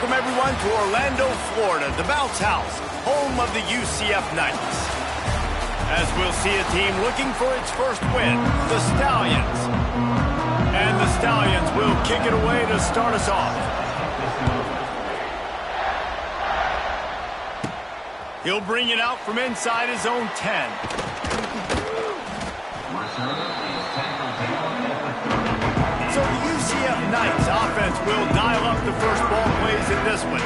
welcome everyone to Orlando, Florida, the bounce house, home of the UCF Knights. As we'll see a team looking for its first win, the Stallions. And the Stallions will kick it away to start us off. He'll bring it out from inside his own 10. So the UCF Knights offense will dial up the first ball plays in this one.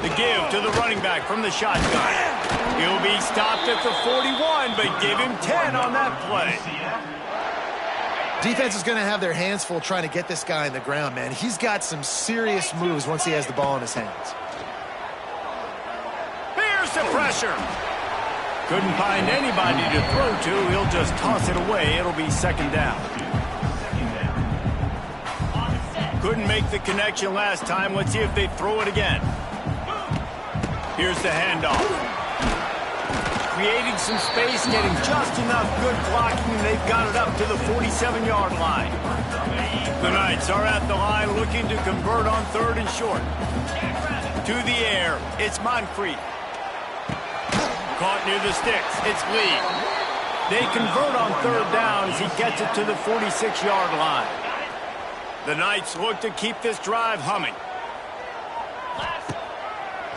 The give to the running back from the shotgun. He'll be stopped at the 41, but give him 10 on that play. Defense is going to have their hands full trying to get this guy in the ground, man. He's got some serious moves once he has the ball in his hands. Here's the pressure. Couldn't find anybody to throw to. He'll just toss it away. It'll be second down. Couldn't make the connection last time. Let's see if they throw it again. Here's the handoff. Creating some space, getting just enough good blocking, and they've got it up to the 47-yard line. The Knights are at the line looking to convert on third and short. To the air, it's Moncrief. Caught near the sticks, it's Lee. They convert on third down as he gets it to the 46-yard line. The Knights look to keep this drive humming.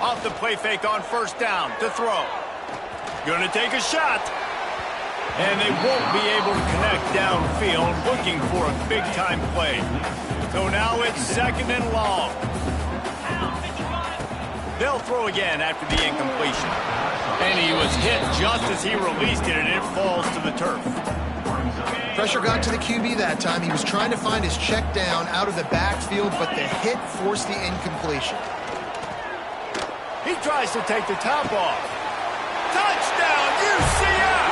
Off the play fake on first down to throw. Going to take a shot. And they won't be able to connect downfield, looking for a big-time play. So now it's second and long. They'll throw again after the incompletion. And he was hit just as he released it, and it falls to the turf. Pressure got to the QB that time. He was trying to find his check down out of the backfield, but the hit forced the incompletion. He tries to take the top off. Touchdown, UCF!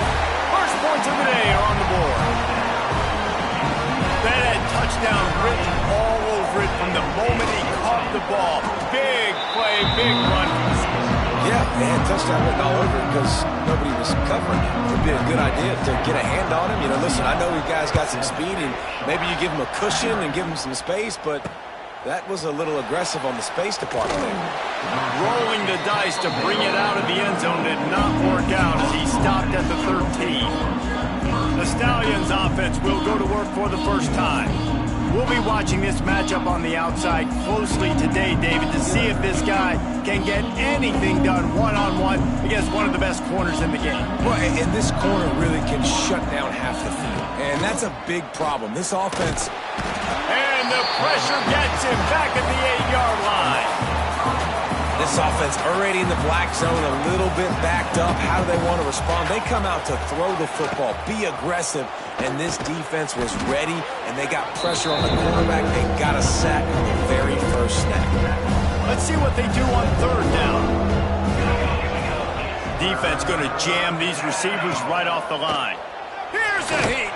First points of the day are on the board. That had touchdown written all over it from the moment he caught the ball. Big play, big run. Yeah, they had touchdown written all over it because nobody was covering him. It would be a good idea to get a hand on him. You know, listen, I know you guys got some speed, and maybe you give him a cushion and give him some space, but that was a little aggressive on the space department there. Rolling the dice to bring it out of the end zone did not work out as he stopped at the 13. The Stallions offense will go to work for the first time. We'll be watching this matchup on the outside closely today, David, to see if this guy can get anything done one-on-one against one of the best corners in the game. Well, and this corner really can shut down half the field. And that's a big problem. This offense... And the pressure gets him back at the 8-yard line. This offense already in the black zone, a little bit backed up. How do they want to respond? They come out to throw the football, be aggressive, and this defense was ready, and they got pressure on the quarterback. They got a sack on the very first snap. Let's see what they do on third down. Defense going to jam these receivers right off the line. Here's a heat.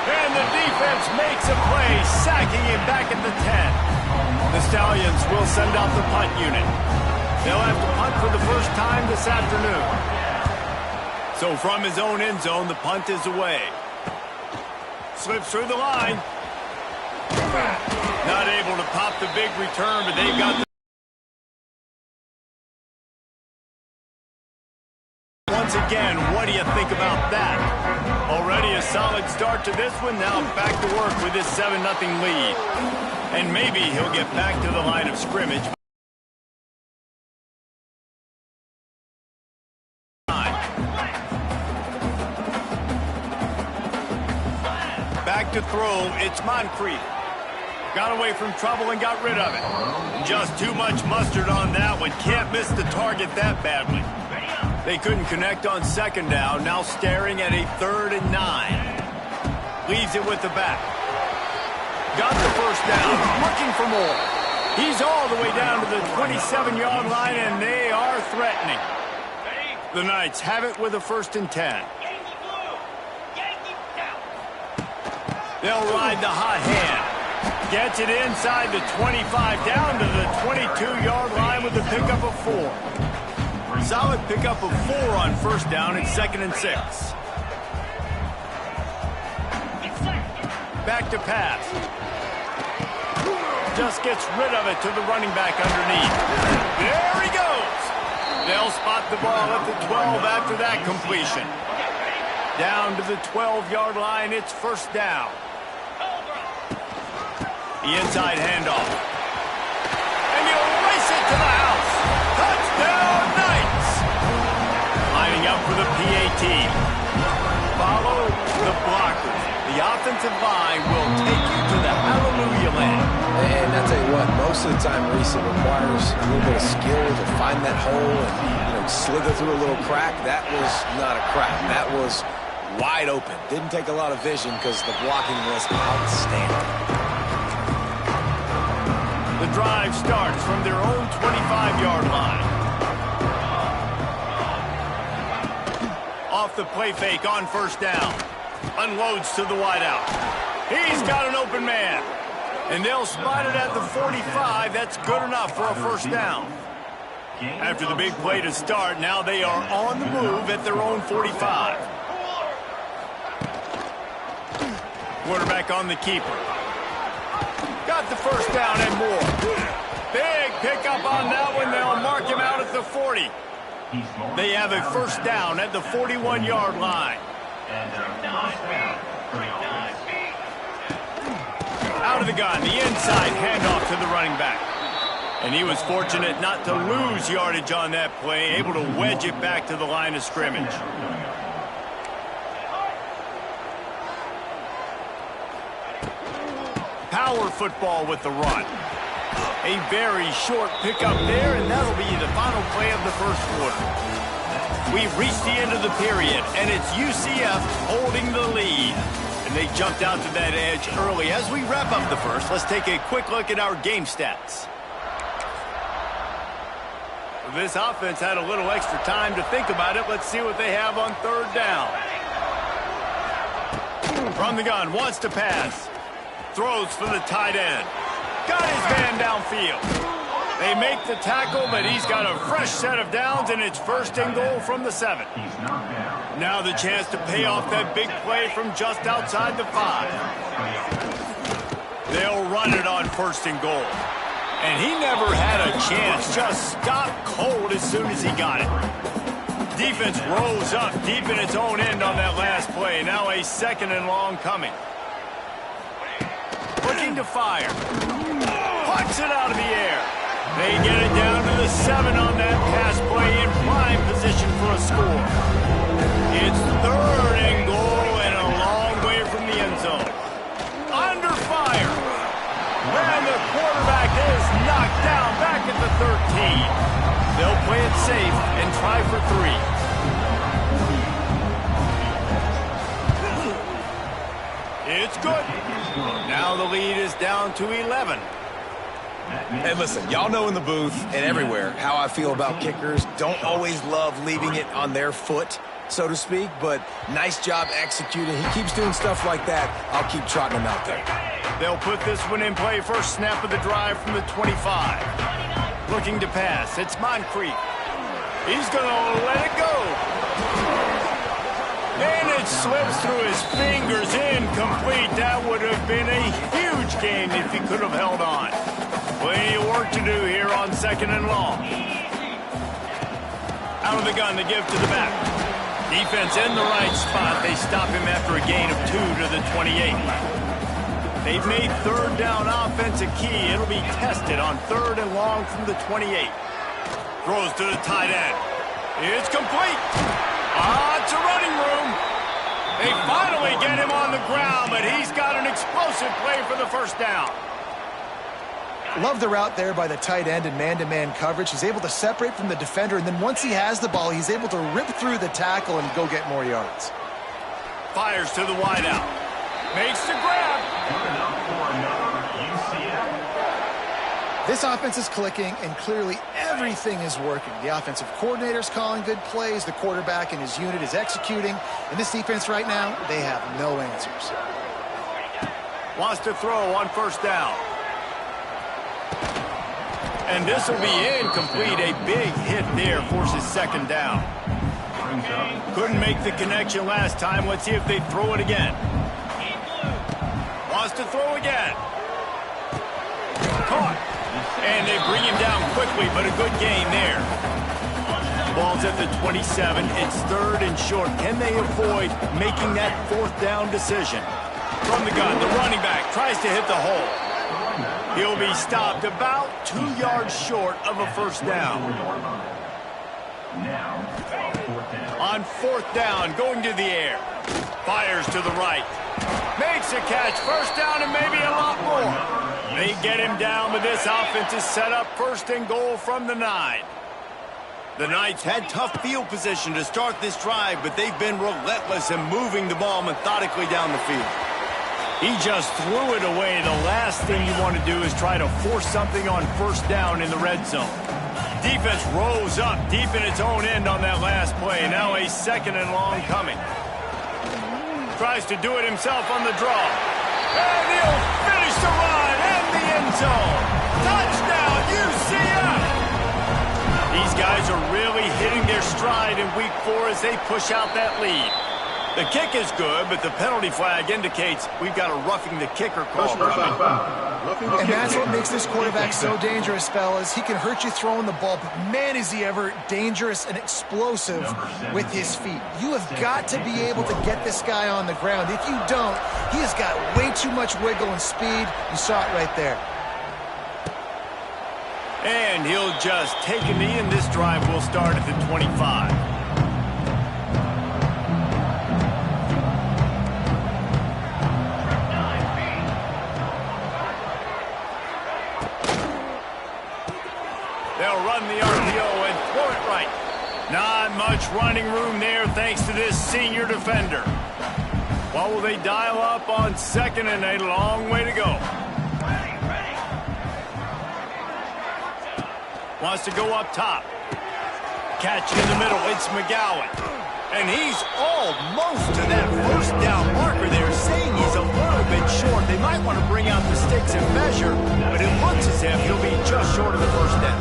And the defense makes a play, sacking him back at the 10. The Stallions will send out the punt unit. They'll have to punt for the first time this afternoon. So from his own end zone, the punt is away. Slips through the line. Not able to pop the big return, but they've got the... Once again, what do you think about that? Already a solid start to this one. Now back to work with this 7-0 lead. And maybe he'll get back to the line of scrimmage. Back to throw, it's Moncrief. Got away from trouble and got rid of it. Just too much mustard on that one. Can't miss the target that badly. They couldn't connect on second down. Now staring at a 3rd and 9. Leaves it with the back. Got the first down. Looking for more. He's all the way down to the 27-yard line, and they are threatening. The Knights have it with a 1st and 10. They'll ride the hot hand. Gets it inside the 25, down to the 22-yard line with a pickup of 4. Solid pickup of 4 on first down. It's 2nd and 6. Back to pass. Just gets rid of it to the running back underneath. There he goes. They'll spot the ball at the 12 after that completion. Down to the 12-yard line, it's first down. The inside handoff. And he'll race it to the house. Touchdown, Knights! Lining up for the PAT. Follow the blockers. The offensive line will take you to the hallelujah land. And I'll tell you what, most of the time, Reese, it requires a little bit of skill to find that hole and, slither through a little crack. That was not a crack. That was wide open. Didn't take a lot of vision because the blocking was outstanding. The drive starts from their own 25-yard line. Off the play fake on first down. Unloads to the wideout. He's got an open man. And they'll spot it at the 45. That's good enough for a first down. After the big play to start, now they are on the move at their own 45. Quarterback on the keeper. Got the first down and more. Big pickup on that one. They'll mark him out at the 40. They have a first down at the 41-yard line. Out of the gun, the inside handoff to the running back. And he was fortunate not to lose yardage on that play, able to wedge it back to the line of scrimmage. Power football with the run. A very short pickup there, and that'll be the final play of the first quarter. We've reached the end of the period, and it's UCF holding the lead. And they jumped out to that edge early. As we wrap up the first, let's take a quick look at our game stats. This offense had a little extra time to think about it. Let's see what they have on third down. From the gun, wants to pass. Throws for the tight end. Got his man downfield. They make the tackle, but he's got a fresh set of downs, and it's first and goal from the 7. Now the chance to pay off that big play from just outside the 5. They'll run it on first and goal. And he never had a chance. Just stopped cold as soon as he got it. Defense rose up deep in its own end on that last play. Now a 2nd and long coming. Looking to fire. Pucks it out of the air. They get it down to the 7 on that pass play in prime position for a score. It's 3rd and goal and a long way from the end zone. Under fire. And the quarterback is knocked down back at the 13. They'll play it safe and try for 3. It's good. Now the lead is down to 11. And listen, y'all know in the booth and everywhere how I feel about kickers. Don't always love leaving it on their foot, so to speak, but nice job executing. He keeps doing stuff like that. I'll keep trotting him out there. They'll put this one in play. First snap of the drive from the 25. Looking to pass. It's Moncrief. He's going to let it go. And it slips through his fingers, incomplete. That would have been a huge gain if he could have held on. Plenty of work to do here on 2nd and long. Out of the gun, they give to the back. Defense in the right spot. They stop him after a gain of 2 to the 28. They've made third down offense a key. It'll be tested on 3rd and long from the 28. Throws to the tight end. It's complete. It's a running room. They finally get him on the ground, but he's got an explosive play for the first down. Love the route there by the tight end in man-to-man coverage. He's able to separate from the defender, and then once he has the ball, he's able to rip through the tackle and go get more yards. Fires to the wideout. Makes the grab. This offense is clicking, and clearly everything is working. The offensive coordinator's calling good plays. The quarterback and his unit is executing. And this defense right now, they have no answers. Wants to throw on first down. And this will be incomplete. A big hit there forces second down. Couldn't make the connection last time. Let's see if they throw it again. Wants to throw again. Caught. And they bring him down quickly, but a good gain there. Ball's at the 27. It's 3rd and short. Can they avoid making that 4th down decision? From the gun, the running back tries to hit the hole. He'll be stopped about 2 yards short of a first down. On 4th down, going to the air. Fires to the right. Makes a catch. First down and maybe a lot more. They get him down, but this offense is set up 1st and goal from the 9. The Knights had tough field position to start this drive, but they've been relentless in moving the ball methodically down the field. He just threw it away. The last thing you want to do is try to force something on first down in the red zone. Defense rose up deep in its own end on that last play. Now a 2nd and long coming. Tries to do it himself on the draw. And he'll finish the run in the end zone. Touchdown, UCF! These guys are really hitting their stride in week 4 as they push out that lead. The kick is good, but the penalty flag indicates we've got a roughing the kicker call. And that's what makes this quarterback so dangerous, fellas. He can hurt you throwing the ball, but man, is he ever dangerous and explosive with his feet. You have got to be able to get this guy on the ground. If you don't, he has got way too much wiggle and speed. You saw it right there. And he'll just take a knee, and this drive will start at the 25. They'll run the RPO and throw it right. Not much running room there thanks to this senior defender. What will they dial up on 2nd and a long way to go? Wants to go up top. Catch in the middle. It's McGowan. And he's almost to that first down marker there, saying he's a little bit short. They might want to bring out the sticks and measure, but it looks as if he'll be just short of the first down.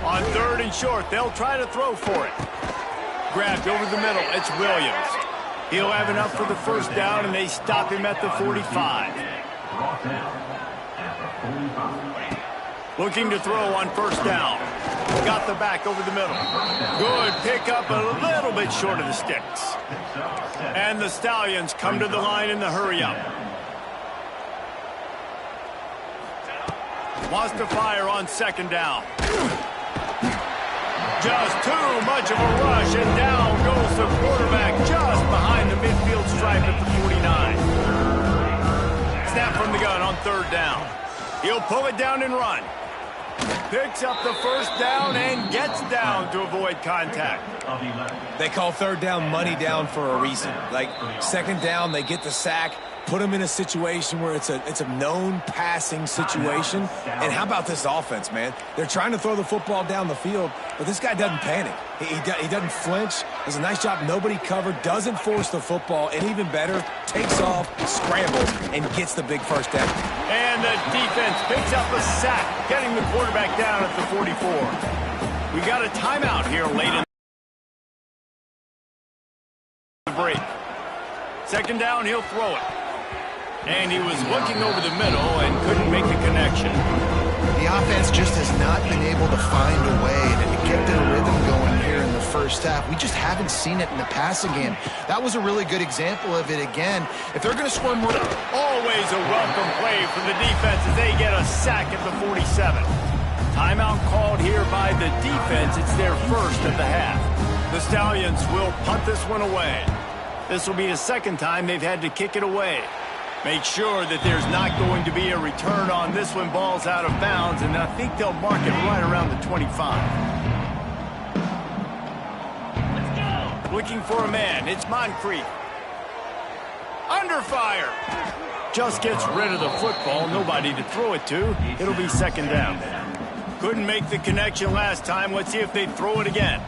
On 3rd and short, they'll try to throw for it. Grabbed over the middle. It's Williams. He'll have enough for the first down, and they stop him at the 45. Looking to throw on first down. Got the back over the middle. Good pickup, a little bit short of the sticks. And the Stallions come to the line in the hurry-up. Wants to fire on 2nd down. Just too much of a rush, and down goes the quarterback just behind the midfield stripe at the 49. Snap from the gun on 3rd down. He'll pull it down and run. Picks up the first down and gets down to avoid contact. They call 3rd down money down for a reason. Like 2nd down, they get the sack, put them in a situation where it's a known passing situation. And how about this offense, man? They're trying to throw the football down the field, but this guy doesn't panic. He doesn't flinch. Does a nice job. Nobody covered. Doesn't force the football. And even better, takes off, scrambles, and gets the big first down. And the defense picks up a sack, getting the quarterback down at the 44. We got a timeout here late in the break. 2nd down, he'll throw it. And he was looking over the middle and couldn't make the connection. The offense just has not been able to find a way to get their rhythm going here in the first half. We just haven't seen it in the passing game. That was a really good example of it again. If they're going to score more... Always a welcome play from the defense as they get a sack at the 47. Timeout called here by the defense. It's their first of the half. The Stallions will punt this one away. This will be the 2nd time they've had to kick it away. Make sure that there's not going to be a return on this one. Ball's out of bounds, and I think they'll mark it right around the 25. Looking for a man. It's Moncrief. Under fire. Just gets rid of the football. Nobody to throw it to. It'll be 2nd down. Couldn't make the connection last time. Let's see if they throw it again.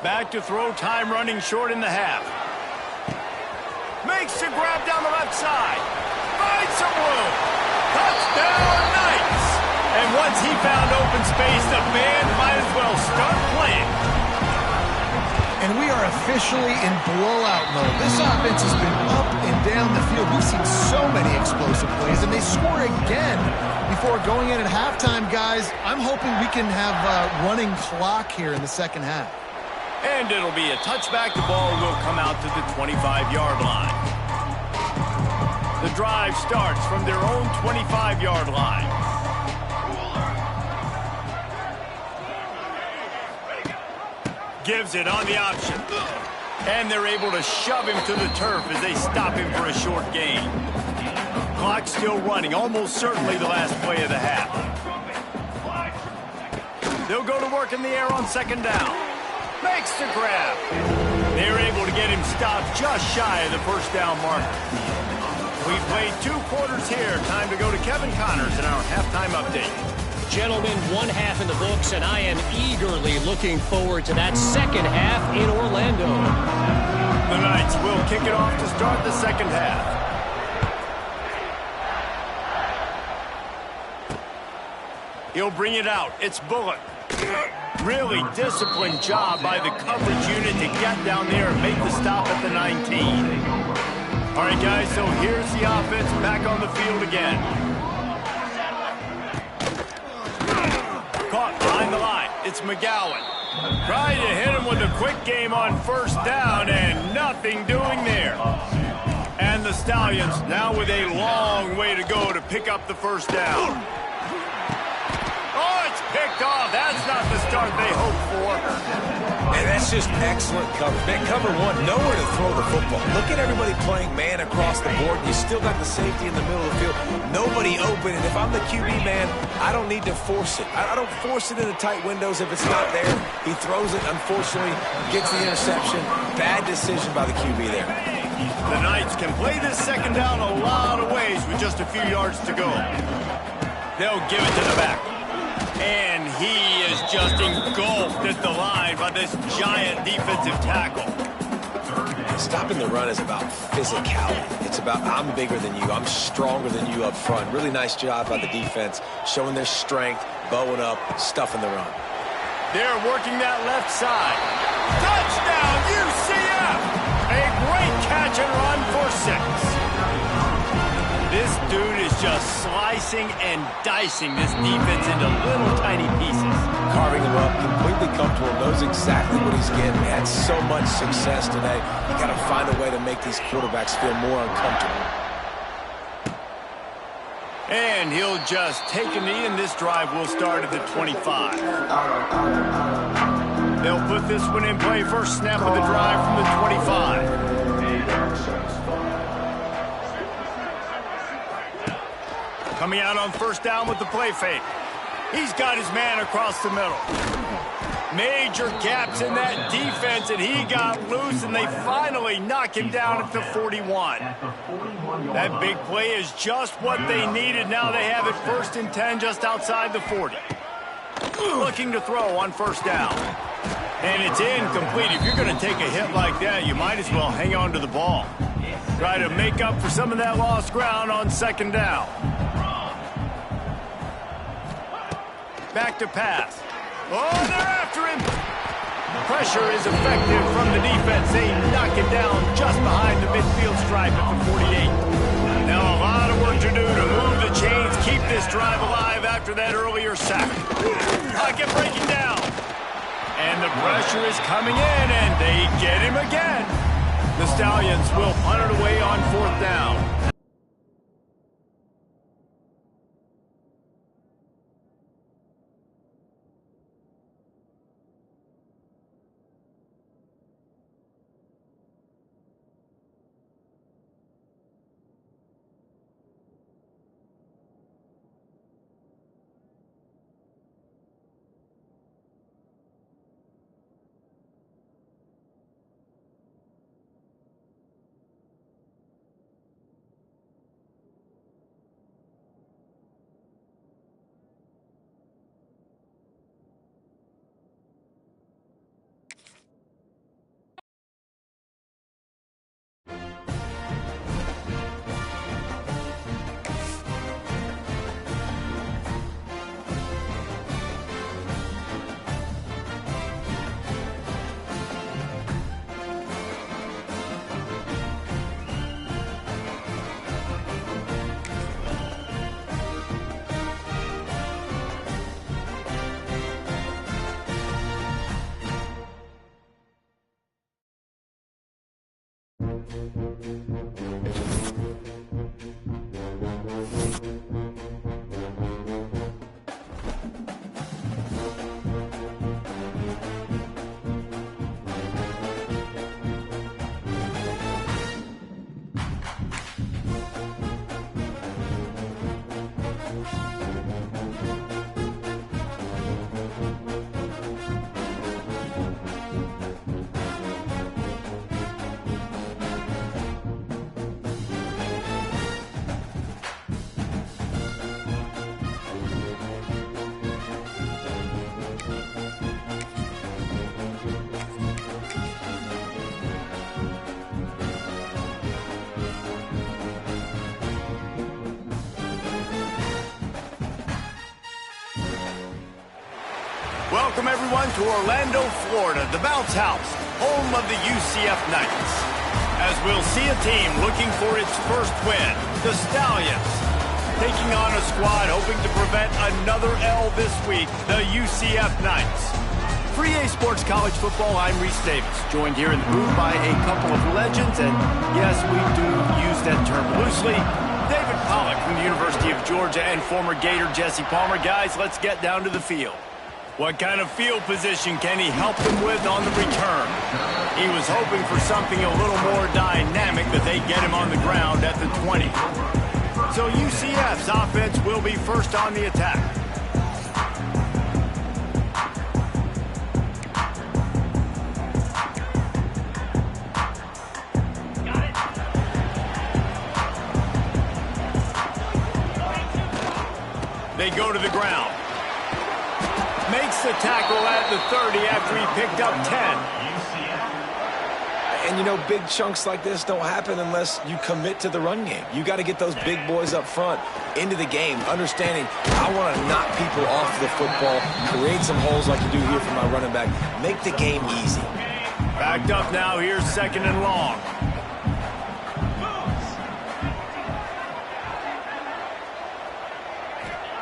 Back to throw, time running short in the half. Makes the grab down the left side. Finds some room. Touchdown, Knights! And once he found open space, the band might as well start playing. And we are officially in blowout mode. This offense has been up and down the field. We've seen so many explosive plays, and they score again before going in at halftime, guys. I'm hoping we can have a running clock here in the second half. And it'll be a touchback. The ball will come out to the 25-yard line. The drive starts from their own 25-yard line. Gives it on the option. And they're able to shove him to the turf as they stop him for a short gain. Clock still running, almost certainly the last play of the half. They'll go to work in the air on second down. Makes the grab. They're able to get him stopped just shy of the first down marker. We've played 2 quarters here. Time to go to Kevin Connors in our halftime update. Gentlemen, 1 half in the books, and I am eagerly looking forward to that second half in Orlando. The Knights will kick it off to start the second half. He'll bring it out. It's Bullock. Really disciplined job by the coverage unit to get down there and make the stop at the 19. All right, guys, so here's the offense back on the field again. Caught behind the line. It's McGowan. Trying to hit him with a quick game on first down, and nothing doing there. And the Stallions now with a long way to go to pick up the first down. Oh, it's picked off. That's not the start they hoped for. And that's just excellent coverage. Man, cover one, nowhere to throw the football. Look at everybody playing man across the board. You still got the safety in the middle of the field. Nobody open. And if I'm the QB, man, I don't need to force it. I don't force it into tight windows if it's not there. He throws it, unfortunately, gets the interception. Bad decision by the QB there. The Knights can play this second down a lot of ways with just a few yards to go. They'll give it to the back. And he is just engulfed at the line by this giant defensive tackle. Stopping the run is about physicality. It's about I'm bigger than you. I'm stronger than you up front. Really nice job by the defense, showing their strength, bowing up, stuffing the run. They're working that left side. Touchdown, UCF! A great catch and run for 6. This dude is just slicing and dicing this defense into little tiny pieces. Carving him up, completely comfortable, knows exactly what he's getting. He had so much success today. You got to find a way to make these quarterbacks feel more uncomfortable. And he'll just take a knee, and this drive will start at the 25. They'll put this one in play. First snap of the drive from the 25. Coming out on first down with the play fake. He's got his man across the middle. Major gaps in that defense, and he got loose, and they finally knock him down at the 41. That big play is just what they needed. Now they have it 1st and 10 just outside the 40. Looking to throw on first down. And it's incomplete. If you're going to take a hit like that, you might as well hang on to the ball. Try to make up for some of that lost ground on second down. Back to pass. Oh, they're after him. Pressure is effective from the defense. They knock him down just behind the midfield stripe at the 48. Now a lot of work to do to move the chains, keep this drive alive after that earlier sack. Pocket breaking down. And the pressure is coming in, and they get him again. The Stallions will punt it away on 4th down. Welcome, everyone, to Orlando, Florida, the bounce house, home of the UCF Knights. As we'll see a team looking for its first win, the Stallions, taking on a squad hoping to prevent another L this week, the UCF Knights. For EA Sports College Football, I'm Reese Davis, joined here in the booth by a couple of legends, and yes, we do use that term loosely. David Pollack from the University of Georgia and former Gator Jesse Palmer. Guys, let's get down to the field. What kind of field position can he help them with on the return? He was hoping for something a little more dynamic, that they get him on the ground at the 20. So UCF's offense will be first on the attack. They go to the ground. Makes the tackle at the 30 after he picked up 10. And, you know, big chunks like this don't happen unless you commit to the run game. You got to get those big boys up front into the game, understanding I want to knock people off the football, create some holes like you do here for my running back, make the game easy. Backed up now. Here's 2nd and long.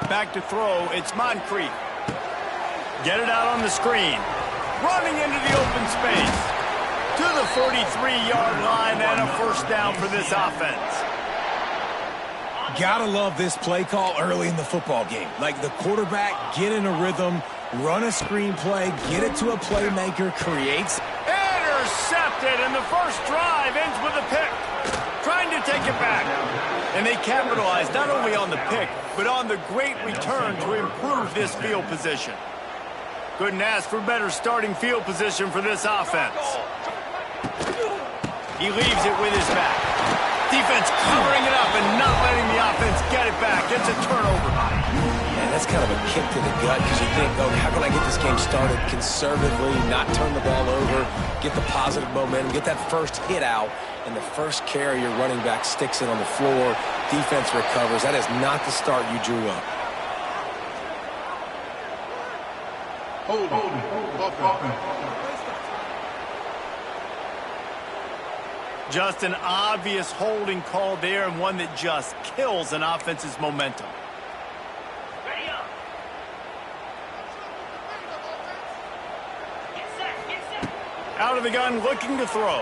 Back to throw. It's Moncrief. Get it out on the screen. Running into the open space. To the 43-yard line and a first down for this offense. Gotta love this play call early in the football game. Like the quarterback, get in a rhythm, run a screen play, get it to a playmaker, creates. Intercepted, and the first drive ends with a pick. Trying to take it back. And they capitalize not only on the pick, but on the great return to improve this field position. Couldn't ask for better starting field position for this offense. He leaves it with his back. Defense covering it up and not letting the offense get it back. It's a turnover. Man, that's kind of a kick to the gut because you think, oh, how can I get this game started conservatively, not turn the ball over, get the positive momentum, get that first hit out, and the first carry your running back sticks it on the floor. Defense recovers. That is not the start you drew up. Just an obvious holding call there, and one that just kills an offense's momentum. Out of the gun, looking to throw.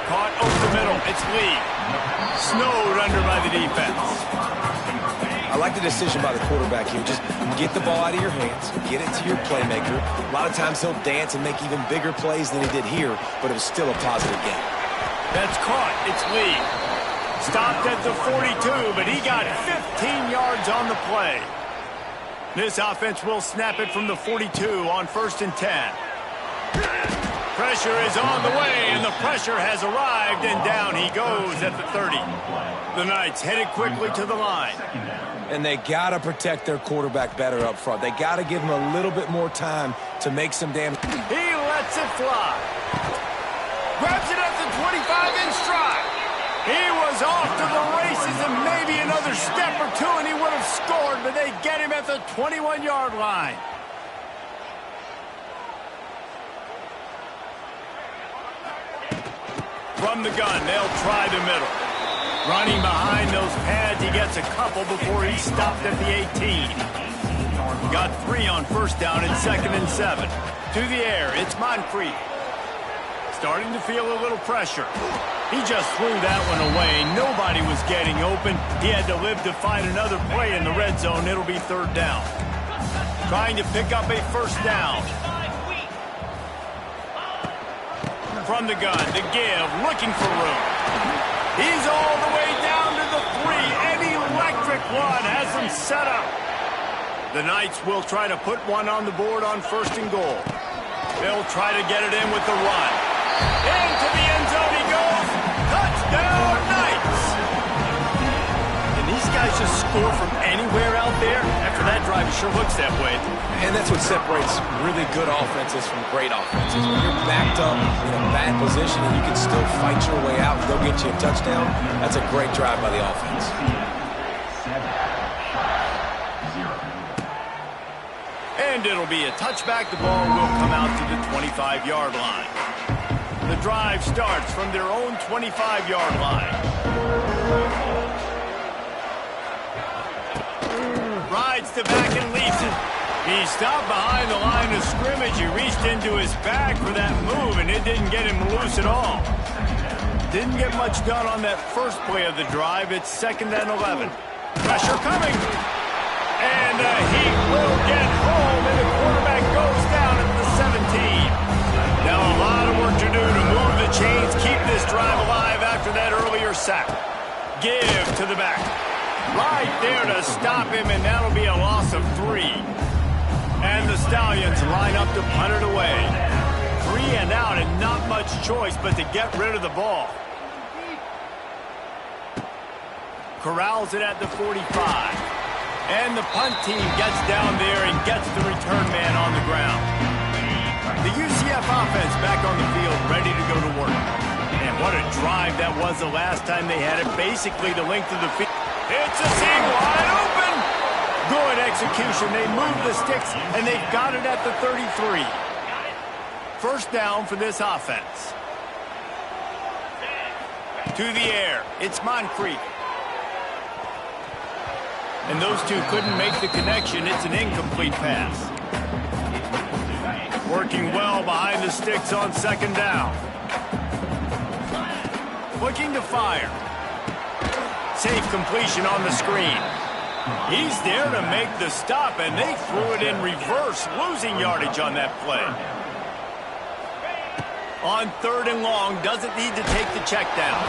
Caught over the middle. It's Lee. Snowed under by the defense. I like the decision by the quarterback here. Just get the ball out of your hands, get it to your playmaker. A lot of times he'll dance and make even bigger plays than he did here, but it was still a positive game. That's caught. It's Lee. Stopped at the 42, but he got 15 yards on the play. This offense will snap it from the 42 on 1st and 10. Pressure is on the way, and the pressure has arrived, and down he goes at the 30. The Knights headed quickly to the line. And they got to protect their quarterback better up front. They got to give him a little bit more time to make some damage. He lets it fly. Grabs it at the 25 in stride. He was off to the races, and maybe another step or two, and he would have scored, but they get him at the 21-yard line. From the gun, they'll try the middle. Running behind those pads, he gets a couple before he stopped at the 18. Got 3 on 1st down and 2nd and 7. To the air, it's Moncrief. Starting to feel a little pressure. He just threw that one away. Nobody was getting open. He had to live to fight another play in the red zone. It'll be third down. Trying to pick up a first down. From the gun, the give, looking for room. He's all the way down to the 3. An electric run has him set up. The Knights will try to put one on the board on first and goal. They'll try to get it in with the run. Into the end zone he goes. Touchdown, Knights! Can these guys just score from anywhere out there? After that drive, it sure looks that way. And that's what separates really good offenses from great offenses. When you're backed up in a bad position and you can still fight your way out and go get you a touchdown, that's a great drive by the offense. And it'll be a touchback. The ball will come out to the 25-yard line. The drive starts from their own 25-yard line. Rides the back and leads it. He stopped behind the line of scrimmage. He reached into his bag for that move, and it didn't get him loose at all. Didn't get much done on that first play of the drive. It's 2nd and 11. Pressure coming. And he will get home, and the quarterback goes down at the 17. Now a lot of work to do to move the chains, keep this drive alive after that earlier sack. Give to the back. Right there to stop him, and that'll be a loss of 3. And the Stallions line up to punt it away. 3 and out, and not much choice but to get rid of the ball. Corrals it at the 45. And the punt team gets down there and gets the return man on the ground. The UCF offense back on the field, ready to go to work. And what a drive that was the last time they had it, basically the length of the field. It's a seam wide open. Good execution. They move the sticks, and they've got it at the 33. First down for this offense. To the air. It's Moncrief. And those two couldn't make the connection. It's an incomplete pass. Working well behind the sticks on 2nd down. Looking to fire. Safe completion on the screen. He's there to make the stop, and they threw it in reverse, losing yardage on that play. On 3rd and long, doesn't need to take the check down.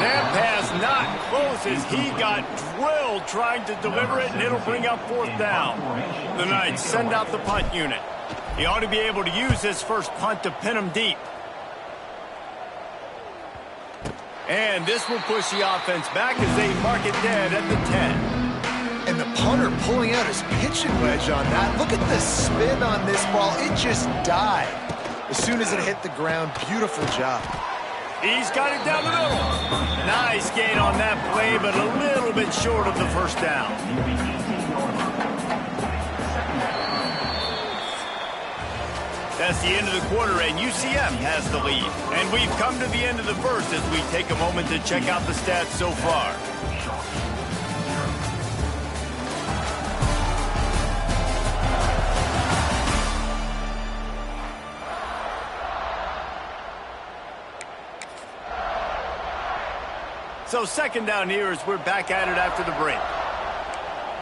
That pass not close as he got drilled trying to deliver it, and it'll bring up 4th down. The Knights send out the punt unit. He ought to be able to use this first punt to pin him deep. And this will push the offense back as they mark it dead at the 10. And the punter pulling out his pitching wedge on that. Look at the spin on this ball. It just died as soon as it hit the ground. Beautiful job. He's got it down the middle. Nice gain on that play, but a little bit short of the first down. That's the end of the quarter, and UCF has the lead. And we've come to the end of the first as we take a moment to check out the stats so far. So 2nd down here as we're back at it after the break.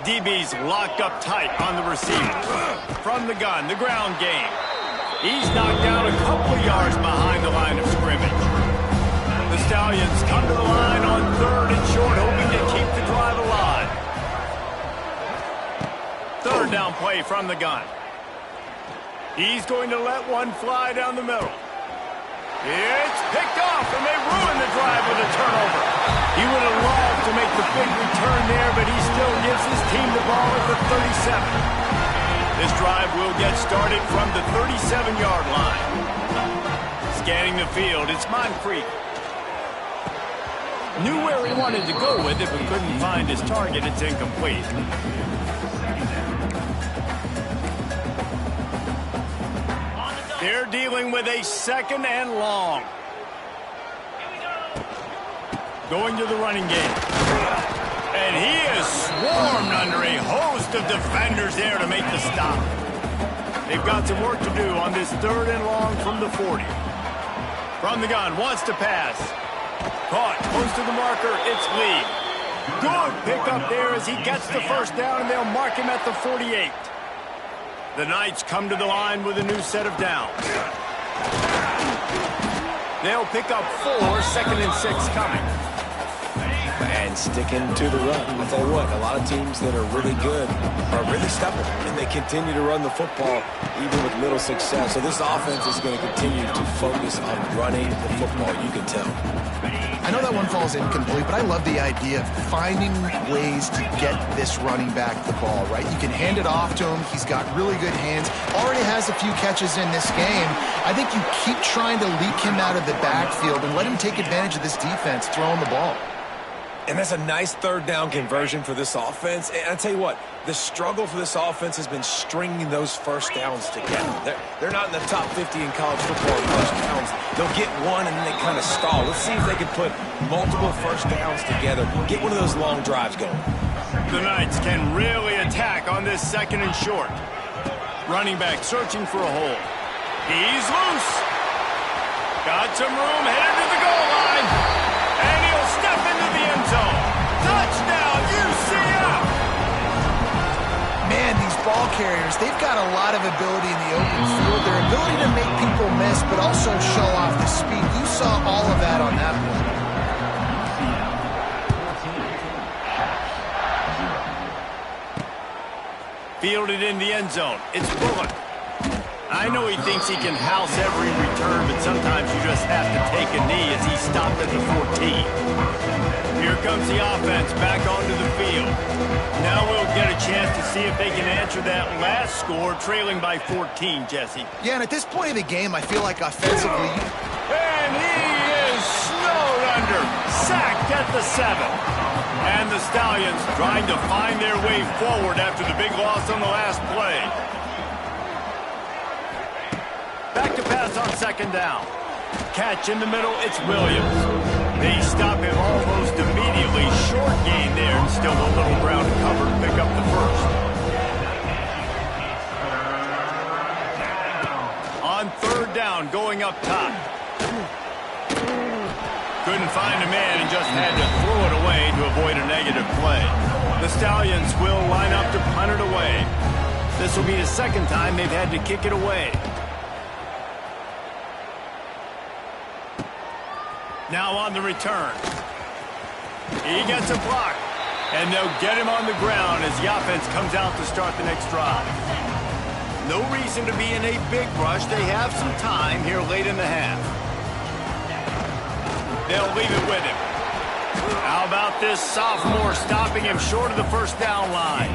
DB's locked up tight on the receiver. From the gun, the ground game. He's knocked down a couple of yards behind the line of scrimmage. The Stallions come to the line on 3rd and short, hoping to keep the drive alive. 3rd down play from the gun. He's going to let one fly down the middle. It's picked off, and they ruin the drive with a turnover. He would have loved to make the big return there, but he still gives his team the ball at the 37. This drive will get started from the 37-yard line. Scanning the field, it's Moncrief. Knew where he wanted to go with it, but couldn't find his target. It's incomplete. They're dealing with a 2nd and long. Going to the running game. And he is swarmed under a host of defenders there to make the stop. They've got some work to do on this 3rd and long from the 40. From the gun, wants to pass. Caught, close to the marker, it's Lee. Good pickup there as he gets the first down, and they'll mark him at the 48. The Knights come to the line with a new set of downs. They'll pick up 4, 2nd and 6 coming. And sticking to the run. I'll tell you what, a lot of teams that are really good are really stubborn, and they continue to run the football even with little success. So this offense is going to continue to focus on running the football, you can tell. I know that one falls incomplete, but I love the idea of finding ways to get this running back the ball, right? You can hand it off to him. He's got really good hands. Already has a few catches in this game. I think you keep trying to leak him out of the backfield and let him take advantage of this defense throwing the ball. And that's a nice third down conversion for this offense. And I tell you what, the struggle for this offense has been stringing those first downs together. They're not in the top 50 in college football in first downs. They'll get one and then they kind of stall. Let's see if they can put multiple first downs together, get one of those long drives going. The Knights can really attack on this 2nd and short. Running back searching for a hole. He's loose. Got some room, headed to the goal line. And he'll step into the end zone. Touchdown, UCF! Man, these ball carriers, they've got a lot of ability in the open field. Their ability to make people miss, but also show off the speed. You saw all of that on that play. Fielded in the end zone. It's Bullock. I know he thinks he can house every return, but sometimes you just have to take a knee as he stopped at the 14. Here comes the offense back onto the field. Now we'll get a chance to see if they can answer that last score, trailing by 14, Jesse. Yeah, and at this point of the game, I feel like offensively... And he is snowed under. Sacked at the 7. And the Stallions trying to find their way forward after the big loss on the last play. Back to pass on 2nd down. Catch in the middle, it's Williams. They stop him almost immediately. Short gain there, and still a little ground cover to pick up the first. On 3rd down, going up top. Couldn't find a man and just had to throw it away to avoid a negative play. The Stallions will line up to punt it away. This will be the 2nd time they've had to kick it away. Now on the return. He gets a block. And they'll get him on the ground as the offense comes out to start the next drive. No reason to be in a big rush. They have some time here late in the half. They'll leave it with him. How about this sophomore stopping him short of the first down line?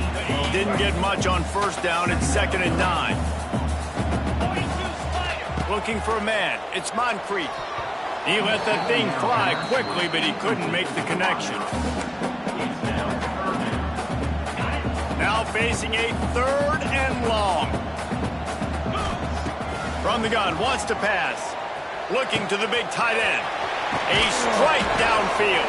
Didn't get much on first down. It's 2nd and 9. Looking for a man. It's Moncrief. He let that thing fly quickly, but he couldn't make the connection. Now facing a 3rd and long. From the gun, wants to pass. Looking to the big tight end. A strike downfield.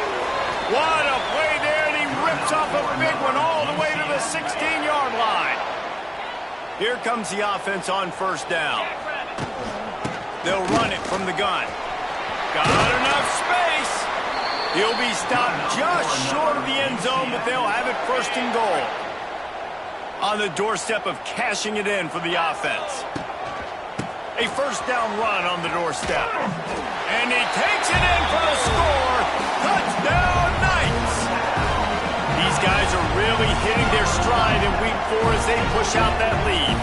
What a play there, and he rips off a big one all the way to the 16-yard line. Here comes the offense on 1st down. They'll run it from the gun. Got enough space. He'll be stopped just short of the end zone, but they'll have it 1st and goal. On the doorstep of cashing it in for the offense. A 1st down run on the doorstep. And he takes it in for the score. Touchdown, Knights! These guys are really hitting their stride in week 4 as they push out that lead.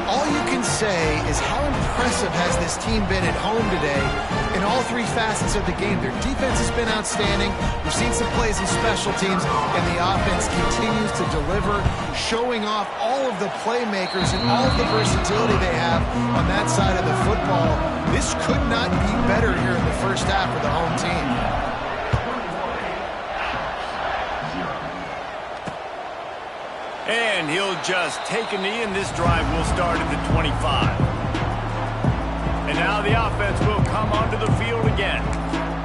All you can say is how impressive has this team been at home today in all 3 facets of the game. Their defense has been outstanding. We've seen some plays in special teams, and the offense continues to deliver, showing off all of the playmakers and all of the versatility they have on that side of the football. This could not be better here in the first half for the home team. And he'll just take a knee, and this drive will start at the 25. And now the offense will come onto the field again.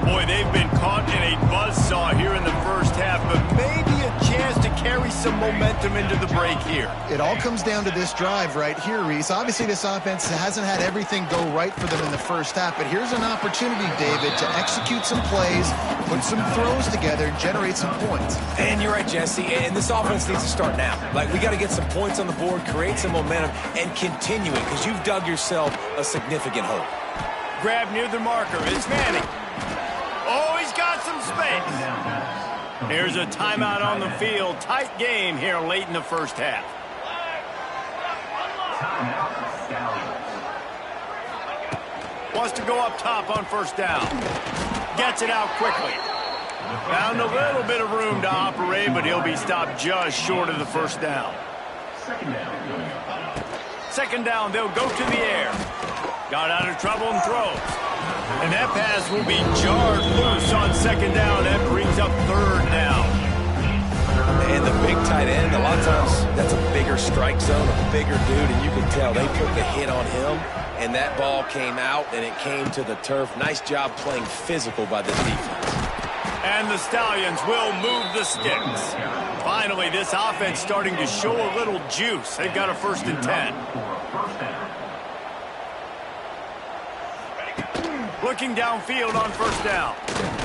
Boy, they've been caught in a buzzsaw here in the first half, but maybe a chance to carry some momentum into the break here. It all comes down to this drive right here, Reese. Obviously, this offense hasn't had everything go right for them in the first half, but here's an opportunity, David, to execute some plays, put some throws together, and generate some points. And you're right, Jesse, and this offense needs to start now. Like, we got to get some points on the board, create some momentum, and continue it, because you've dug yourself a significant hole. Grab near the marker. It's Manning. Oh, he's got some space. Here's a timeout on the field. Tight game here late in the first half. Wants to go up top on first down. Gets it out quickly. Found a little bit of room to operate, but he'll be stopped just short of the first down. Second down, they'll go to the air. Got out of trouble and throws. And that pass will be jarred loose on second down. That brings up third down. And the big tight end, a lot of times that's a bigger strike zone, a bigger dude, and you can tell they put the hit on him, and that ball came out, and it came to the turf. Nice job playing physical by this defense. And the Stallions will move the sticks. Finally, this offense starting to show a little juice. They've got a 1st and 10. Looking downfield on first down.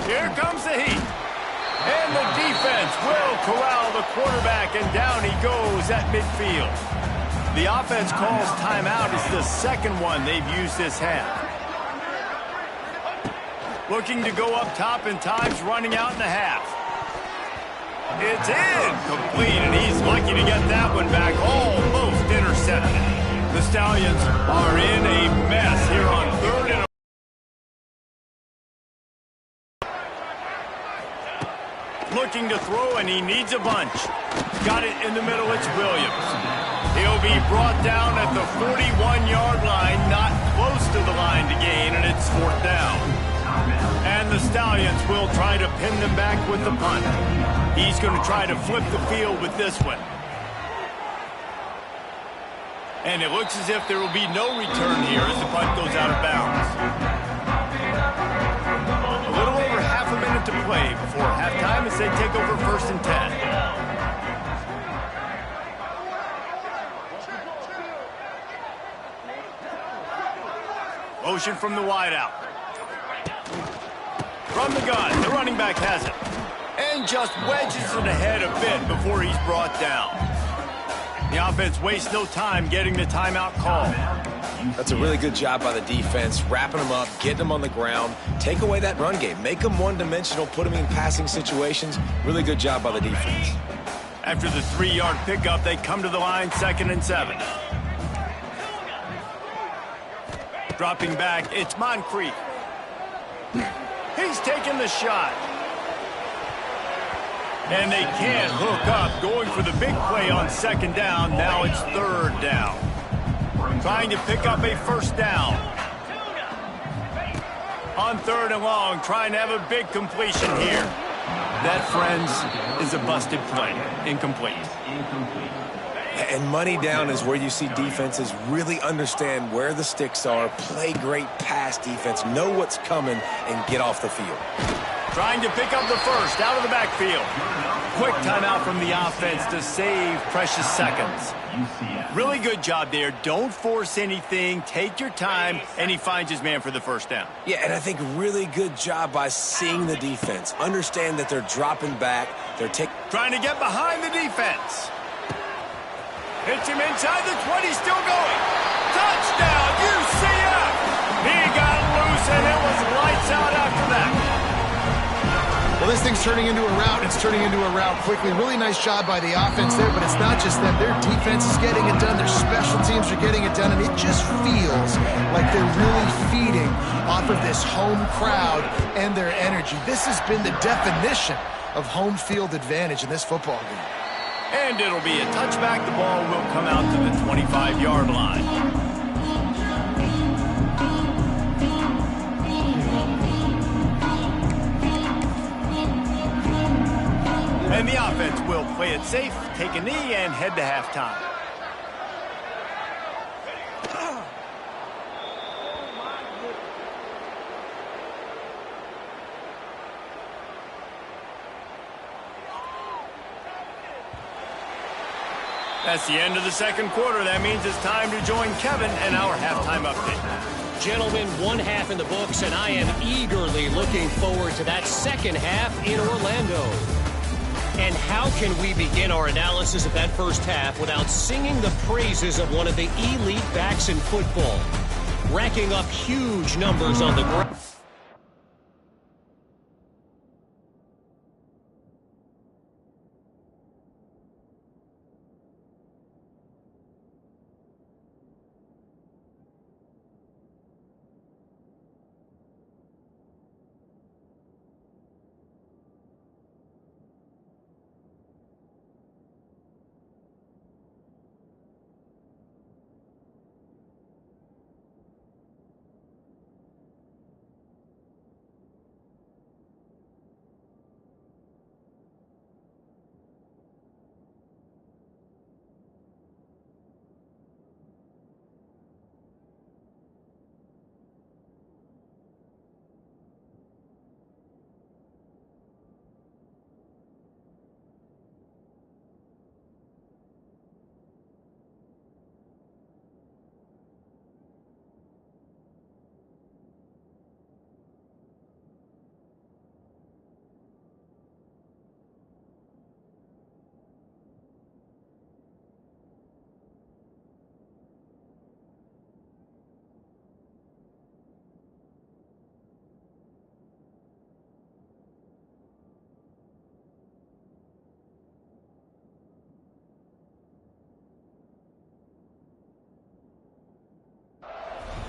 Here comes the heat. And the defense will corral the quarterback, and down he goes at midfield. The offense calls timeout. It's the second one they've used this half. Looking to go up top, and time's running out in the half. It's incomplete, and he's lucky to get that one back. Almost intercepted. The Stallions are in a mess here on third and looking to throw, and he needs a bunch. Got it in the middle. It's Williams. He'll be brought down at the 41-yard line, not close to the line to gain, and it's 4th down. And the Stallions will try to pin them back with the punt. He's going to try to flip the field with this one. And it looks as if there will be no return here as the punt goes out of bounds. A little over half a minute to play before halftime as they take over 1st and 10. Motion from the wideout. From the gun, the running back has it. And just wedges it ahead a bit before he's brought down. The offense wastes no time getting the timeout call. That's a really good job by the defense, wrapping them up, getting them on the ground. Take away that run game. Make them one-dimensional, put them in passing situations. Really good job by the defense. After the 3-yard pickup, they come to the line, 2nd and 7. Dropping back, it's Moncrief. He's taking the shot. And they can't hook up, going for the big play on 2nd down. Now it's 3rd down. Trying to pick up a 1st down. On 3rd and long, trying to have a big completion here. That, friends, is a busted play. Incomplete. And money down is where you see defenses really understand where the sticks are, play great pass defense, know what's coming, and get off the field. Trying to pick up the 1st out of the backfield. Quick timeout from the offense to save precious seconds. Really good job there. Don't force anything. Take your time, and he finds his man for the 1st down. Yeah, and I think really good job by seeing the defense. Understand that they're dropping back. They're trying to get behind the defense. Hits him inside the 20, still going. Touchdown, UCF! He got loose, and it was lights out after that. Well, this thing's turning into a rout. It's turning into a rout quickly. Really nice job by the offense there, but it's not just them. Their defense is getting it done. Their special teams are getting it done, and it just feels like they're really feeding off of this home crowd and their energy. This has been the definition of home field advantage in this football game. And it'll be a touchback. The ball will come out to the 25-yard line. And the offense will play it safe, take a knee, and head to halftime. That's the end of the second quarter. That means it's time to join Kevin and our halftime update. Gentlemen, one half in the books, and I am eagerly looking forward to that second half in Orlando. And how can we begin our analysis of that first half without singing the praises of one of the elite backs in football, racking up huge numbers on the ground?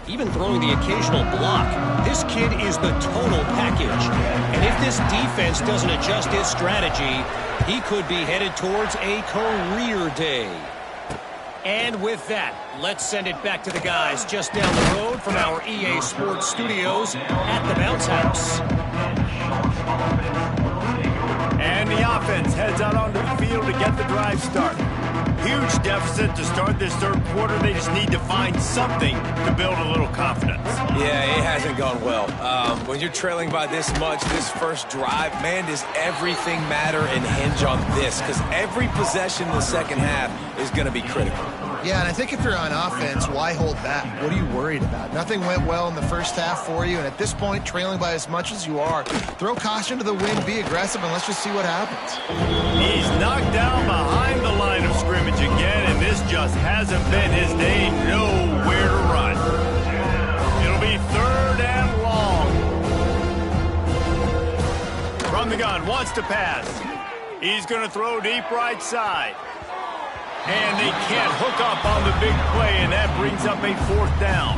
Even throwing the occasional block, this kid is the total package. And if this defense doesn't adjust its strategy, he could be headed towards a career day. And with that, let's send it back to the guys just down the road from our EA Sports Studios at the Bounce House. And the offense heads out onto the field to get the drive started. Huge deficit to start this third quarter. They just need to find something to build a little confidence. Yeah, it hasn't gone well. When you're trailing by this much, this first drive, man, does everything matter and hinge on this? Because every possession in the second half is going to be critical. Yeah, and I think if you're on offense, why hold back? What are you worried about? Nothing went well in the first half for you, and at this point, trailing by as much as you are, throw caution to the wind, be aggressive, and let's just see what happens. He's knocked down behind the line of scrimmage again, and this just hasn't been his day. Nowhere to run. It'll be third and long. From the gun, wants to pass. He's going to throw deep right side. And they can't hook up on the big play, and that brings up a fourth down.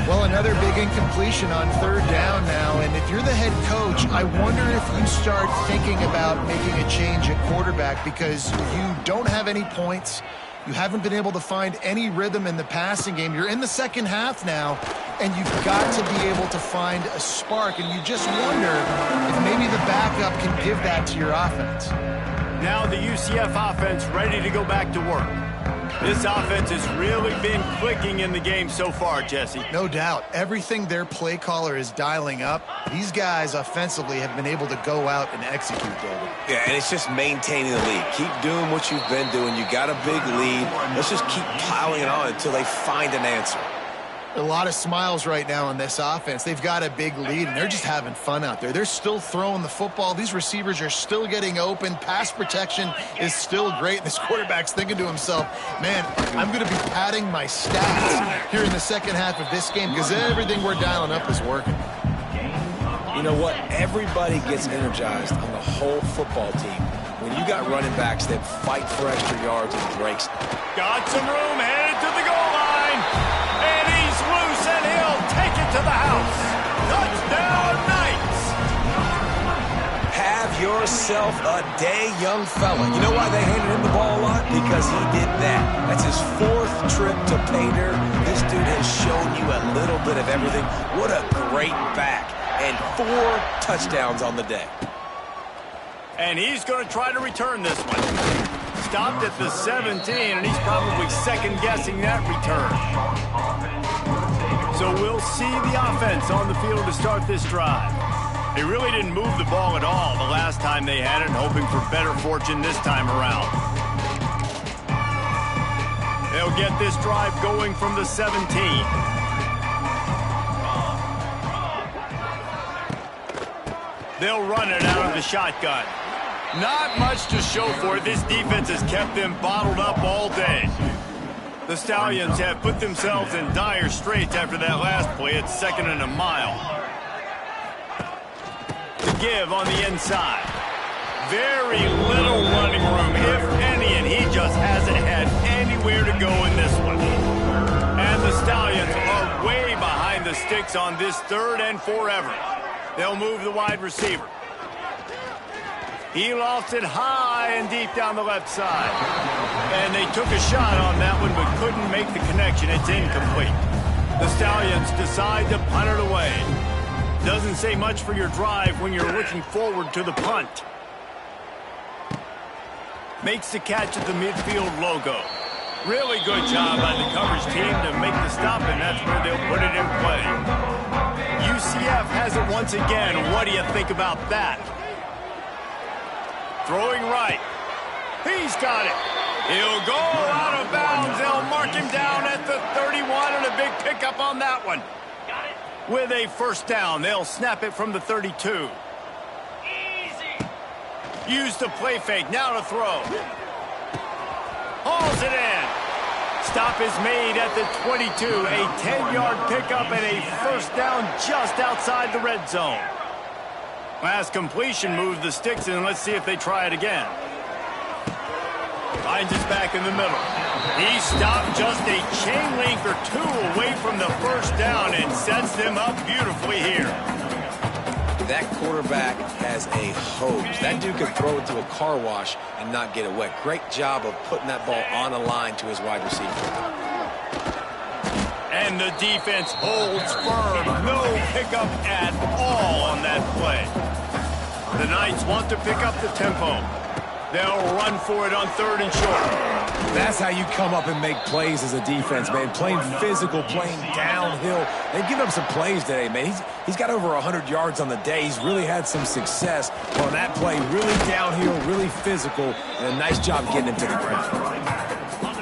Well, another big incompletion on third down now, and if you're the head coach, I wonder if you start thinking about making a change at quarterback because you don't have any points. You haven't been able to find any rhythm in the passing game. You're in the second half now, and you've got to be able to find a spark, and you just wonder if maybe the backup can give that to your offense. Now the UCF offense ready to go back to work. This offense has really been clicking in the game so far, Jesse. No doubt. Everything their play caller is dialing up, these guys offensively have been able to go out and execute, David. Yeah, and it's just maintaining the lead. Keep doing what you've been doing. You got a big lead. Let's just keep piling it on until they find an answer. A lot of smiles right now in this offense. They've got a big lead, and they're just having fun out there. They're still throwing the football. These receivers are still getting open. Pass protection is still great. This quarterback's thinking to himself, man, I'm going to be padding my stats here in the second half of this game because everything we're dialing up is working. You know what? Everybody gets energized on the whole football team when you got running backs that fight for extra yards and breaks. Got some room, headed to the goal line. And he's loose, and he'll take it to the house. Touchdown, Knights! Have yourself a day, young fella. You know why they handed him the ball a lot? Because he did that. That's his fourth trip to pay dirt. This dude has shown you a little bit of everything. What a great back. And 4 touchdowns on the day. And he's going to try to return this one. Stopped at the 17, and he's probably second-guessing that return. So we'll see the offense on the field to start this drive. They really didn't move the ball at all the last time they had it, hoping for better fortune this time around. They'll get this drive going from the 17. They'll run it out of the shotgun. Not much to show for it. This defense has kept them bottled up all day. The Stallions have put themselves in dire straits after that last play. It's 2nd and a mile. To give on the inside. Very little running room, if any, and he just hasn't had anywhere to go in this one. And the Stallions are way behind the sticks on this 3rd and forever. They'll move the wide receiver. He lofts it high and deep down the left side. And they took a shot on that one but couldn't make the connection. It's incomplete. The Stallions decide to punt it away. Doesn't say much for your drive when you're looking forward to the punt. Makes the catch at the midfield logo. Really good job by the coverage team to make the stop, and that's where they'll put it in play. UCF has it once again. What do you think about that? Throwing right. He's got it. He'll go out of bounds. They'll mark him down at the 31, and a big pickup on that one. Got it. With a first down, they'll snap it from the 32. Use the play fake, now to throw. Hauls it in. Stop is made at the 22. A 10-yard pickup and a first down just outside the red zone. Last completion moved the sticks, and let's see if they try it again. Finds his back in the middle. He stopped just a chain link or two away from the first down and sets them up beautifully here. That quarterback has a hose. That dude could throw it to a car wash and not get it wet. Great job of putting that ball on a line to his wide receiver. And the defense holds firm. No pickup at all on that play. The Knights want to pick up the tempo. They'll run for it on 3rd and short. That's how you come up and make plays as a defense, man. Playing physical, playing downhill. They've given up some plays today, man. He's got over 100 yards on the day. He's really had some success on that play. Really downhill, really physical, and a nice job getting him to the ground.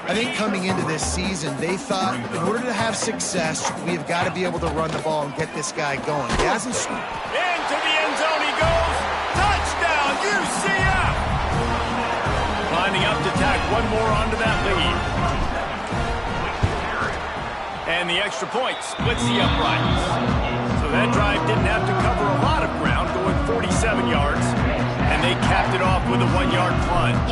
I think coming into this season, they thought in order to have success, we have got to be able to run the ball and get this guy going. He hasn't. Into the end zone he goes. Touchdown, UCF! Lining up to tack one more onto that lead. And the extra point splits the uprights. So that drive didn't have to cover a lot of ground, going 47 yards. And they capped it off with a 1-yard plunge.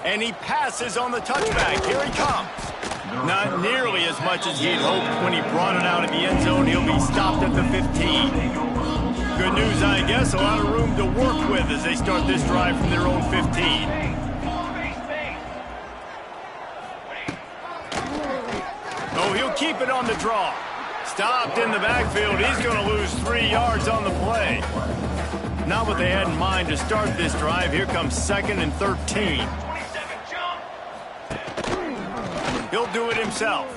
And he passes on the touchback. Here he comes. Not nearly as much as he'd hoped when he brought it out of the end zone. He'll be stopped at the 15. Good news, I guess. A lot of room to work with as they start this drive from their own 15. Oh, he'll keep it on the draw. Stopped in the backfield. He's going to lose 3 yards on the play. Not what they had in mind to start this drive. Here comes 2nd and 13. He'll do it himself.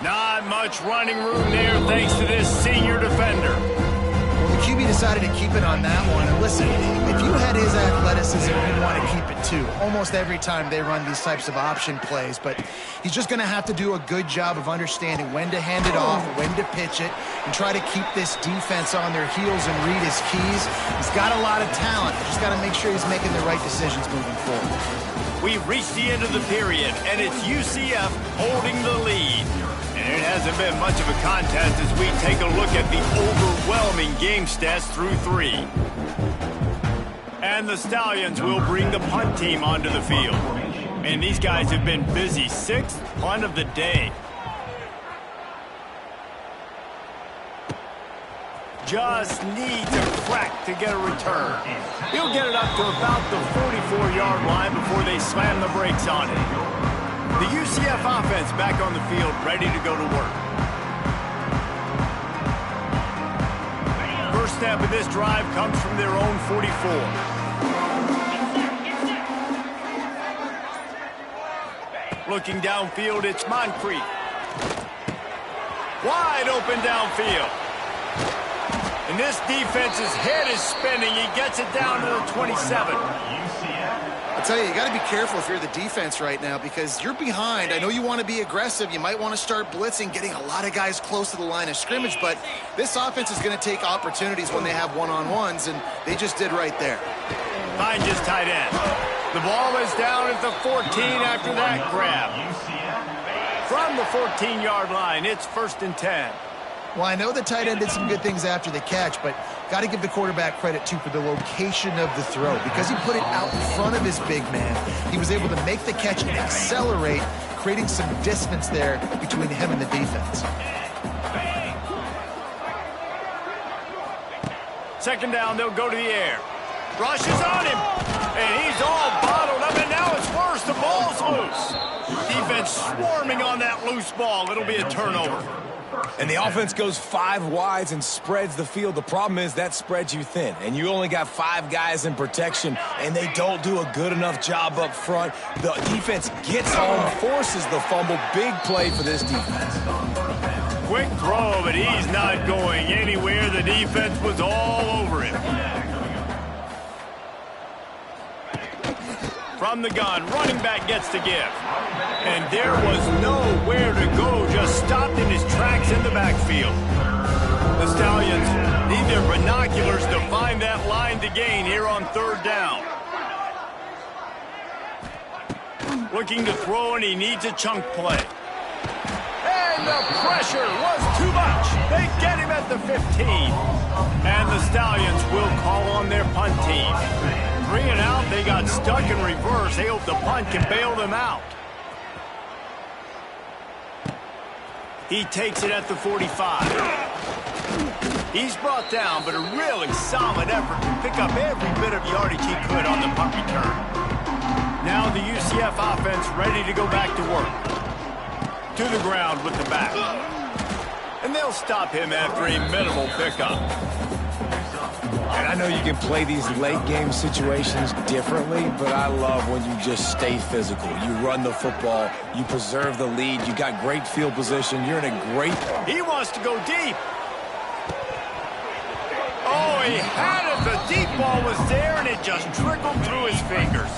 Not much running room there thanks to this senior defender. Well, the QB decided to keep it on that one. And listen, if you had his athleticism, you'd want to keep it too. Almost every time they run these types of option plays. But he's just going to have to do a good job of understanding when to hand it off, when to pitch it, and try to keep this defense on their heels and read his keys. He's got a lot of talent. Just got to make sure he's making the right decisions moving forward. We've reached the end of the period, and it's UCF holding the lead. And it hasn't been much of a contest as we take a look at the overwhelming game stats through 3. And the Stallions will bring the punt team onto the field. And these guys have been busy. 6th punt of the day. Just needs a crack to get a return. He'll get it up to about the 44-yard line before they slam the brakes on it. The UCF offense back on the field, ready to go to work. First snap of this drive comes from their own 44. Looking downfield, it's Moncrief. Wide open downfield. And this defense's head is spinning. He gets it down to the 27. I'll tell you got to be careful if you're the defense right now because you're behind. I know you want to be aggressive. You might want to start blitzing, getting a lot of guys close to the line of scrimmage, but this offense is going to take opportunities when they have one-on-ones, and they just did right there. Finds his tight end. The ball is down at the 14 after that grab. From the 14-yard line, it's 1st and 10. Well, I know the tight end did some good things after the catch, but got to give the quarterback credit, too, for the location of the throw. Because he put it out in front of his big man, he was able to make the catch and accelerate, creating some distance there between him and the defense. 2nd down, they'll go to the air. Rush is on him, and he's all bottled up, and now it's worse. The ball's loose. Defense swarming on that loose ball. It'll be a turnover. And the offense goes 5 wides and spreads the field. The problem is that spreads you thin, and you only got 5 guys in protection, and they don't do a good enough job up front. The defense gets home, forces the fumble. Big play for this defense. Quick throw, but he's not going anywhere. The defense was all over him. From the gun, running back gets to give. And there was nowhere to go, just stopped in his tracks in the backfield. The Stallions need their binoculars to find that line to gain here on 3rd down. Looking to throw, and he needs a chunk play. And the pressure was too much. They get him at the 15. And the Stallions will call on their punt team. 3 and out, they got stuck in reverse. They hope the punt can bail them out. He takes it at the 45. He's brought down, but a really solid effort to pick up every bit of yardage he could on the punt return. Now the UCF offense ready to go back to work. To the ground with the back. And they'll stop him after a minimal pickup. And I know you can play these late-game situations differently, but I love when you just stay physical. You run the football, you preserve the lead, you got great field position, you're in a great... He wants to go deep. Oh, he had it. The deep ball was there, and it just trickled through his fingers.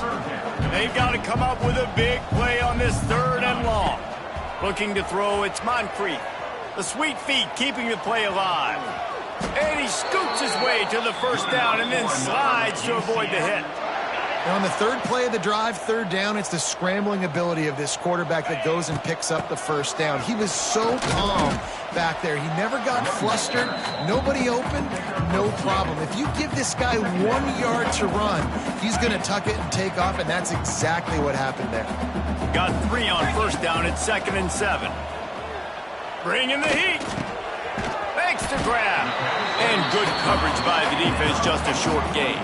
They've got to come up with a big play on this 3rd and long. Looking to throw, it's Moncrief. The sweet feet keeping the play alive. And he scoots his way to the 1st down and then slides to avoid the hit. And on the 3rd play of the drive, 3rd down, it's the scrambling ability of this quarterback that goes and picks up the 1st down. He was so calm back there. He never got flustered. Nobody open, no problem. If you give this guy 1 yard to run, he's going to tuck it and take off, and that's exactly what happened there. Got 3 on 1st down at 2nd and 7. Bringing the heat. Makes the grab. And good coverage by the defense, just a short gain.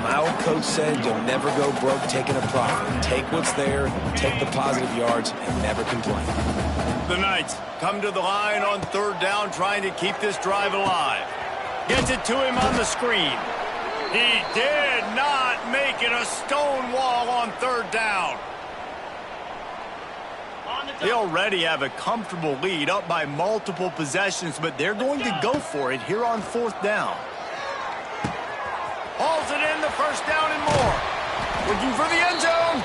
My old coach said you'll never go broke taking a profit. Take what's there, take the positive yards, and never complain. The Knights come to the line on 3rd down, trying to keep this drive alive. Gets it to him on the screen. He did not make it a stone wall on 3rd down. They already have a comfortable lead, up by multiple possessions, but they're going to go for it here on 4th down. Hauls it in, the 1st down and more. Looking for the end zone.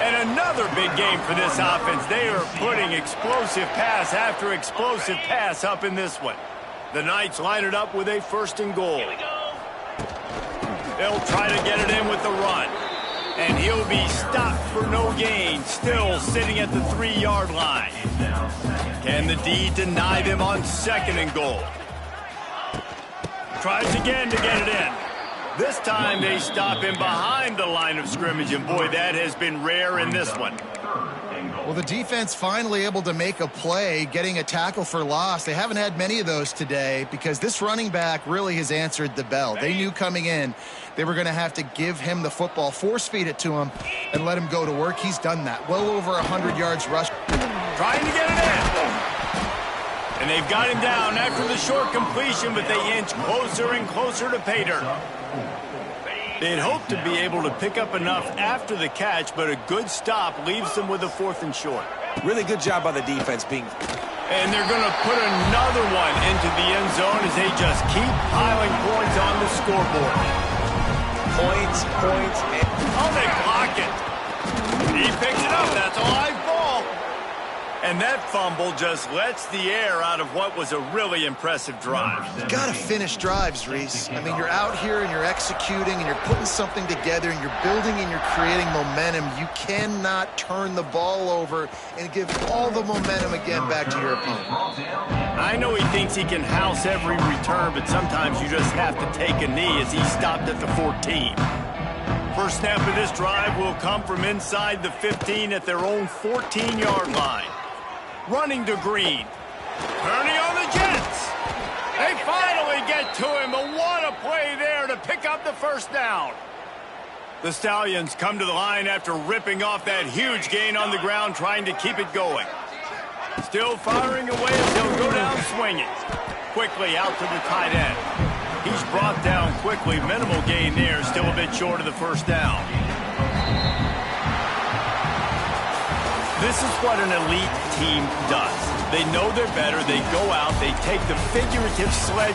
And another big game for this offense. They are putting explosive pass after explosive pass up in this one. The Knights line it up with a 1st and goal. They'll try to get it in with the run. And he'll be stopped for no gain, still sitting at the 3-yard line. Can the D deny them on 2nd and goal? Tries again to get it in. This time they stop him behind the line of scrimmage, and boy, that has been rare in this one. Well, the defense finally able to make a play, getting a tackle for loss. They haven't had many of those today because this running back really has answered the bell. They knew coming in they were going to have to give him the football, force feed it to him, and let him go to work. He's done that. Well over 100 yards rush. Trying to get it in. And they've got him down after the short completion, but they inch closer and closer to pay dirt. They'd hoped to be able to pick up enough after the catch, but a good stop leaves them with a 4th and short. Really good job by the defense being... And they're going to put another one into the end zone as they just keep piling points on the scoreboard. Points, and... Oh, they block it. He picks it up. That's a live ball. And that fumble just lets the air out of what was a really impressive drive. You got to finish drives, Reese. I mean, you're out here and you're executing and you're putting something together and you're building and you're creating momentum. You cannot turn the ball over and give all the momentum again back to your opponent. I know he thinks he can house every return, but sometimes you just have to take a knee as he stopped at the 14. First snap of this drive will come from inside the 15 at their own 14-yard line. Running to Green. Turning on the Jets. They finally get to him, but what a play there to pick up the first down. The Stallions come to the line after ripping off that huge gain on the ground, trying to keep it going. Still firing away as they'll go down swinging. Quickly out to the tight end. He's brought down quickly. Minimal gain there, still a bit short of the first down. This is what an elite team does. They know they're better. They go out. They take the figurative sled.